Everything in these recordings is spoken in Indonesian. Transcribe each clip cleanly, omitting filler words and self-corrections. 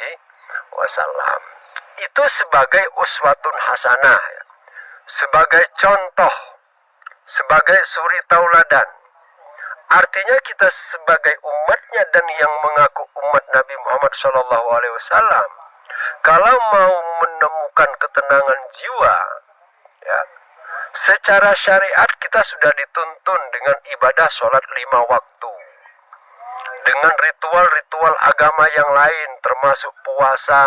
alaihi wasallam. Itu sebagai uswatun hasanah, ya. Sebagai contoh, sebagai suri tauladan. Artinya kita sebagai umatnya dan yang mengaku umat Nabi Muhammad SAW, kalau mau menemukan ketenangan jiwa, ya, secara syariat kita sudah dituntun dengan ibadah sholat 5 waktu. Dengan ritual-ritual agama yang lain, termasuk puasa,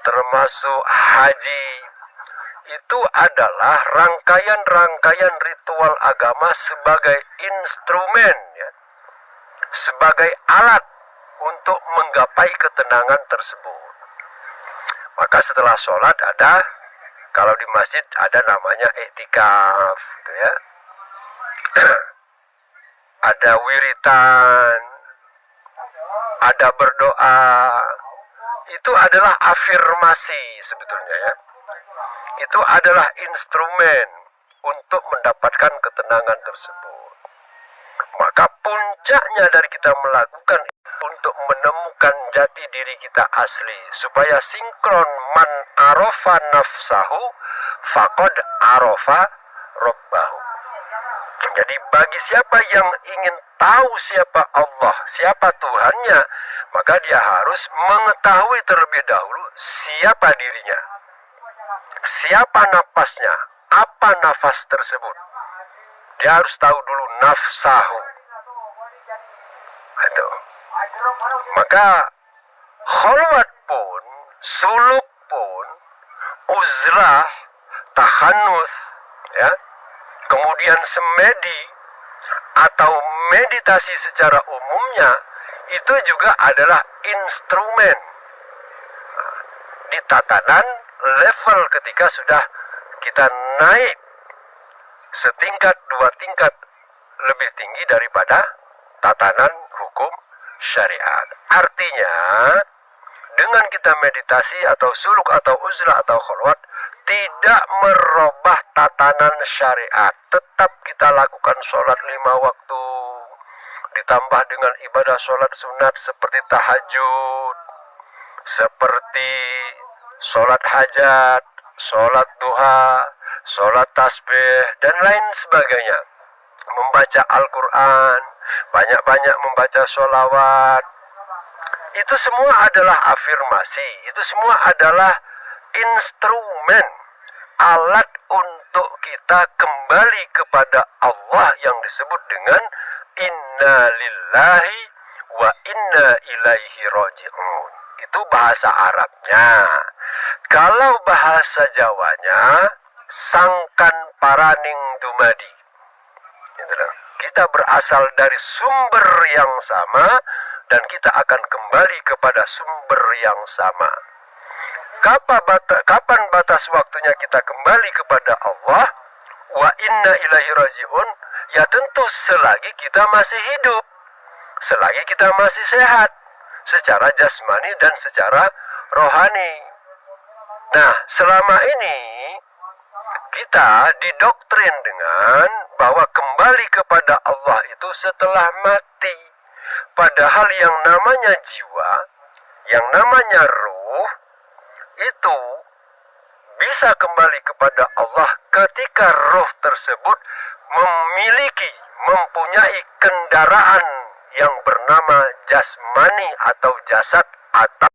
termasuk haji. Itu adalah rangkaian-rangkaian ritual agama sebagai instrumen, ya, sebagai alat untuk menggapai ketenangan tersebut. Maka setelah sholat ada, kalau di masjid ada namanya iktikaf, gitu ya. Ada wiritan, ada berdoa. Itu adalah afirmasi sebetulnya, ya. Itu adalah instrumen untuk mendapatkan ketenangan tersebut. Maka puncaknya dari kita melakukan untuk menemukan jati diri kita asli, supaya sinkron, man arofa nafsahu faqad arofa robbahu. Jadi bagi siapa yang ingin tahu siapa Allah, siapa Tuhannya, maka dia harus mengetahui terlebih dahulu siapa dirinya, siapa nafasnya, apa nafas tersebut. Dia harus tahu dulu nafsahu. Itu. Maka kholwat pun, suluk pun, uzlah, tahanus, ya, kemudian semedi atau meditasi secara umumnya, itu juga adalah instrumen di tatanan level ketika sudah kita naik setingkat 2 tingkat lebih tinggi daripada tatanan hukum syariat. Artinya dengan kita meditasi atau suluk atau uzlah atau kholwat tidak merubah tatanan syariat. Tetap kita lakukan sholat 5 waktu, ditambah dengan ibadah sholat sunat seperti tahajud, seperti sholat hajat, sholat duha, sholat tasbih, dan lain sebagainya. Membaca Al-Quran, banyak-banyak membaca sholawat. Itu semua adalah afirmasi, itu semua adalah instrumen, alat untuk kita kembali kepada Allah yang disebut dengan inna lillahi wa inna ilaihi raji'un. Itu bahasa Arabnya. Kalau bahasa Jawanya, sangkan paraning dumadi. Kita berasal dari sumber yang sama dan kita akan kembali kepada sumber yang sama. Kapan batas waktunya kita kembali kepada Allah? Wa inna ilaihi raji'un. Ya tentu selagi kita masih hidup, selagi kita masih sehat secara jasmani dan secara rohani. Nah, selama ini kita didoktrin dengan bahwa kembali kepada Allah itu setelah mati. Padahal yang namanya jiwa, yang namanya ruh, itu bisa kembali kepada Allah ketika roh tersebut mempunyai kendaraan yang bernama jasmani atau jasad atau